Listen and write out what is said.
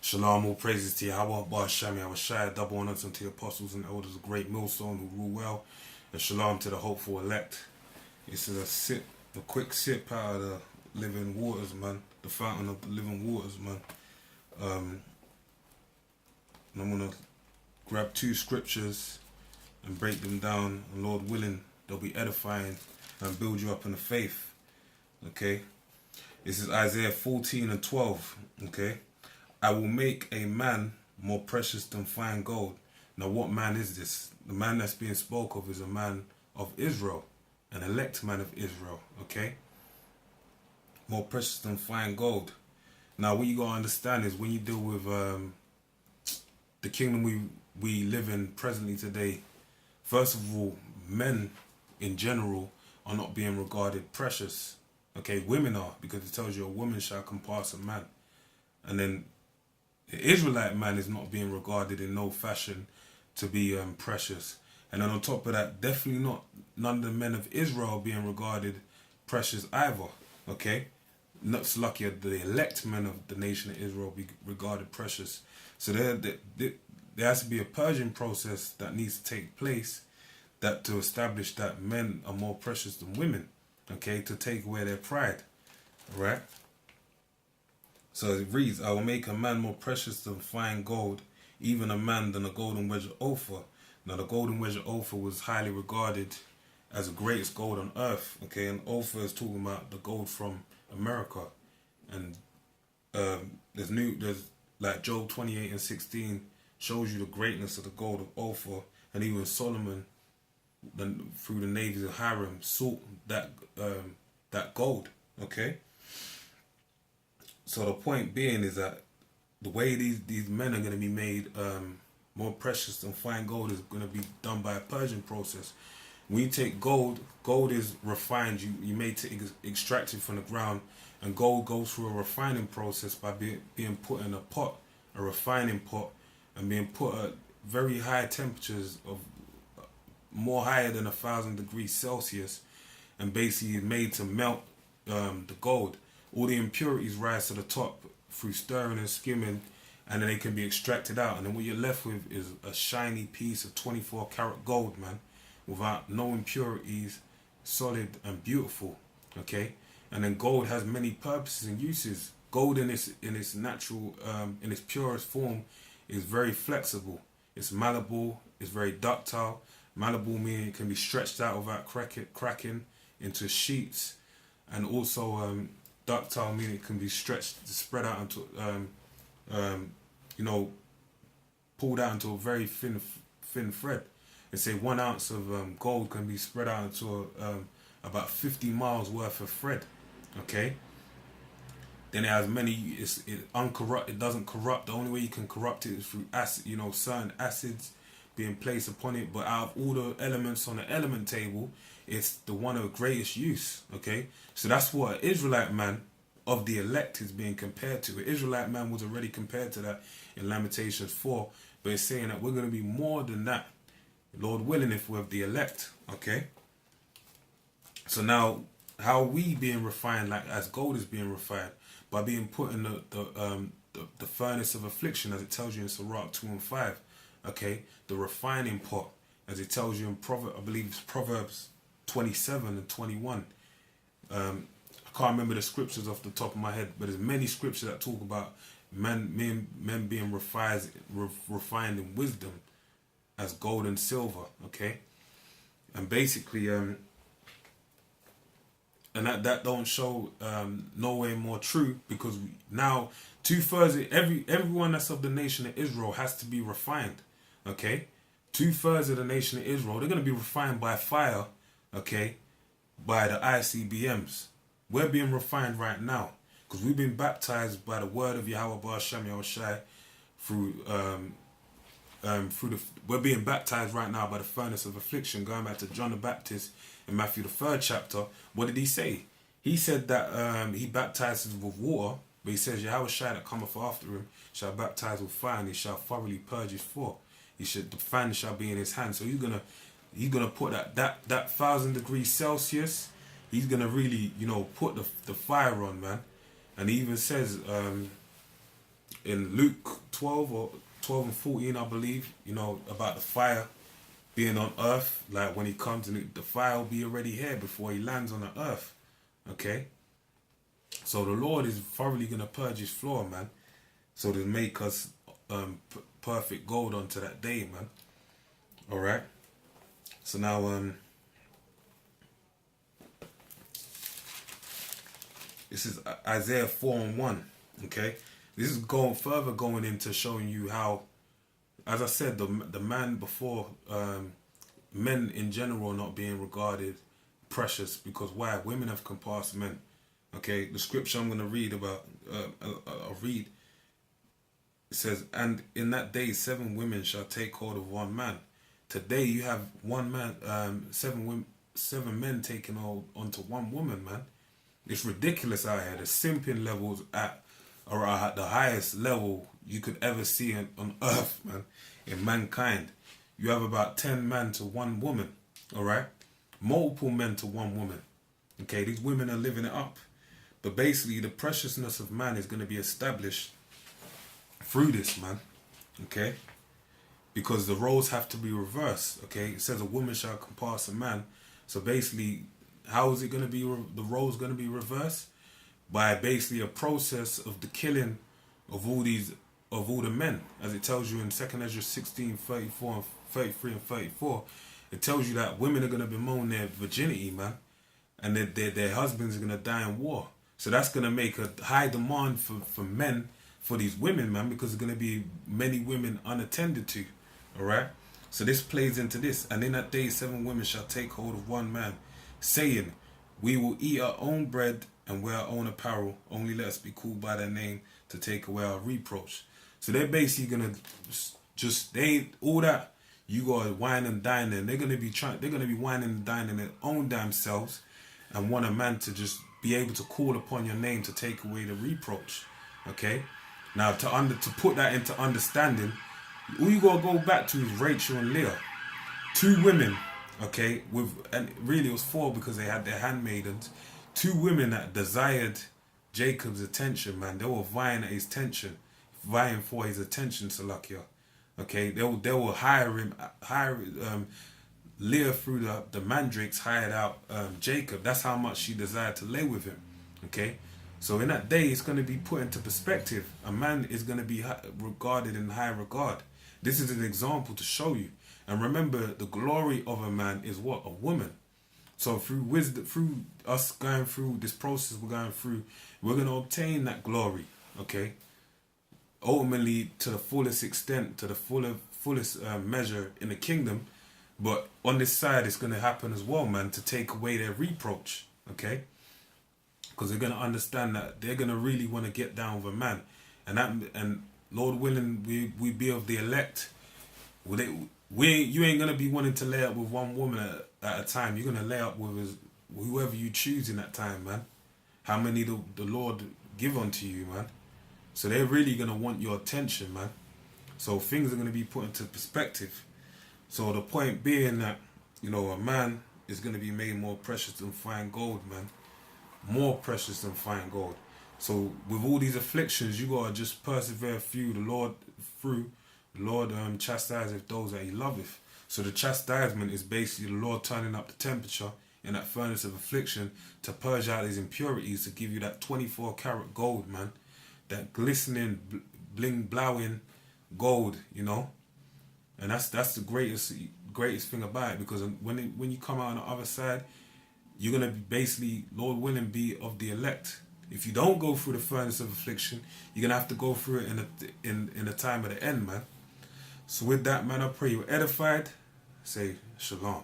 Shalom, all praises to Yahweh, Bar Shami, Shai, double honors unto the apostles and elders of great millstone who rule well, and shalom to the hopeful elect. This is a quick sip out of the living waters, man, the fountain of the living waters, man. And I'm gonna grab two scriptures and break them down, and Lord willing, they'll be edifying and build you up in the faith. Okay, this is Isaiah 14 and 12. Okay. I will make a man more precious than fine gold. Now, what man is this? The man that's being spoke of is a man of Israel, an elect man of Israel, okay? More precious than fine gold. Now, what you got to understand is when you deal with the kingdom we live in presently today, first of all, men in general are not being regarded precious, okay? Women are, because it tells you a woman shall compass a man. And then the Israelite man is not being regarded in no fashion to be precious. And then on top of that, definitely none of the men of Israel are being regarded precious either. Okay? Not lucky the elect men of the nation of Israel be regarded precious. So there has to be a purging process that needs to take place to establish that men are more precious than women. Okay? To take away their pride. Right? So it reads, I will make a man more precious than fine gold, even a man than a golden wedge of Ophir. Now the golden wedge of Ophir was highly regarded as the greatest gold on earth. Okay, and Ophir is talking about the gold from America. And there's like Job 28 and 16 shows you the greatness of the gold of Ophir. And even Solomon, through the navies of Hiram, sought that gold. Okay. So the point being is that the way these men are going to be made more precious than fine gold is going to be done by a purging process. When you take gold is refined. You may extract it from the ground, and gold goes through a refining process by being put in a refining pot, and being put at very high temperatures of more higher than 1,000 degrees Celsius, and basically made to melt the gold. All the impurities rise to the top through stirring and skimming, and then they can be extracted out. And then what you're left with is a shiny piece of 24 karat gold, man, without no impurities, solid and beautiful. Okay, and then gold has many purposes and uses. Gold in its natural, in its purest form, is very flexible. It's malleable. It's very ductile. Malleable meaning it can be stretched out without cracking into sheets, and also ductile meaning it can be stretched, spread out into, pulled out into a very thin thread. They say 1 ounce of gold can be spread out into about 50 miles worth of thread. Okay. Then it has it doesn't corrupt. The only way you can corrupt it is through acid, certain acids being placed upon it. But out of all the elements on the element table, it's the one of greatest use. Okay, so that's what an Israelite man of the elect is being compared to. An Israelite man was already compared to that in Lamentations 4, but it's saying that we're going to be more than that, Lord willing, if we're of the elect. Okay, so now how are we being refined, like as gold is being refined? By being put in the furnace of affliction, as it tells you in Sirach 2 and 5. Okay, the refining pot, as it tells you in I believe it's Proverbs 27 and 21. I can't remember the scriptures off the top of my head, but there's many scriptures that talk about men being refined in wisdom as gold and silver. Okay, and basically, and that don't show nowhere more true, because now 2/3 everyone that's of the nation of Israel has to be refined. Okay, 2/3 of the nation of Israel, they're going to be refined by fire. Okay, by the ICBMs. We're being refined right now because we've been baptized by the word of Yahweh Bar Shami Shai we're being baptized right now by the furnace of affliction. Going back to John the Baptist in Matthew the 3rd chapter, what did he say? He said that he baptizes with water, but he says Yahweh Shai that cometh after him shall baptize with fire, and he shall thoroughly purge his floor. The fan shall be in his hand. So he's gonna put that 1,000 degrees Celsius. He's gonna really, put the fire on, man. And he even says in Luke 12 and 14, I believe, you know, about the fire being on earth. Like when he comes, and the fire will be already here before he lands on the earth. Okay? So the Lord is thoroughly going to purge his floor, man. So to make us perfect gold unto that day, man. Alright? So now, this is Isaiah 4 and 1. Okay? This is going into showing you how, as I said, the man before, men in general not being regarded precious, because why? Women have compassed men. Okay, the scripture I'm going to read about, I'll read. It says, and in that day 7 women shall take hold of one man. Today you have one man, 7 men taking hold onto one woman, man. It's ridiculous out here. The simping levels are at the highest level you could ever see on earth, man. In mankind, you have about 10 men to 1 woman. All right, multiple men to 1 woman. Okay, these women are living it up. But basically, the preciousness of man is going to be established through this, man. Okay, because the roles have to be reversed. Okay, it says a woman shall compass a man. So basically, how is it going to be? The roles going to be reversed by basically a process of the killing of all the men, as it tells you in 2 Ezra 16, 34 and 33 and 34. It tells you that women are going to bemoan their virginity, man, and their husbands are going to die in war. So that's going to make a high demand for men, for these women, man, because there's going to be many women unattended to. All right. So this plays into this. And in that day 7 women shall take hold of one man, saying, we will eat our own bread and wear our own apparel. Only let us be called by their name to take away our reproach. So they're basically gonna all that you gotta wine and dine, and they're gonna be whining and dining their own damn selves, and want a man to just be able to call upon your name to take away the reproach. Okay. Now to put that into understanding, all you gotta go back to is Rachel and Leah, 2 women. Okay, and really it was 4 because they had their handmaidens. 2 women that desired Jacob's attention, man. They were vying for his attention, Salakia. Okay, they will hire Leah through the mandrakes hired out Jacob. That's how much she desired to lay with him. Okay, so in that day it's going to be put into perspective. A man is going to be regarded in high regard. This is an example to show you. And remember, the glory of a man is what? A woman. So through wisdom, through us going through this process we're going through, we're going to obtain that glory. Okay, ultimately to the fullest extent, to the fullest measure in the kingdom. But on this side, it's going to happen as well, man, to take away their reproach. Okay, because they're going to understand that they're going to really want to get down with a man, and Lord willing, we be of the elect. You ain't gonna be wanting to lay up with one woman at a time. You're gonna lay up with whoever you choose in that time, man. How many the Lord give unto you, man. So they're really gonna want your attention, man. So things are gonna be put into perspective. So the point being that, you know, a man is gonna be made more precious than fine gold, man. More precious than fine gold. So with all these afflictions, you gotta just persevere through the Lord chastiseth those that he loveth. So the chastisement is basically the Lord turning up the temperature in that furnace of affliction to purge out his impurities, to give you that 24 karat gold, man. That glistening, blowing gold, you know. And that's the greatest thing about it, because when you come out on the other side, you're gonna be basically, Lord willing, be of the elect. If you don't go through the furnace of affliction, you're gonna have to go through it in the time of the end, man. So with that, man, I pray you're edified. Say shalom.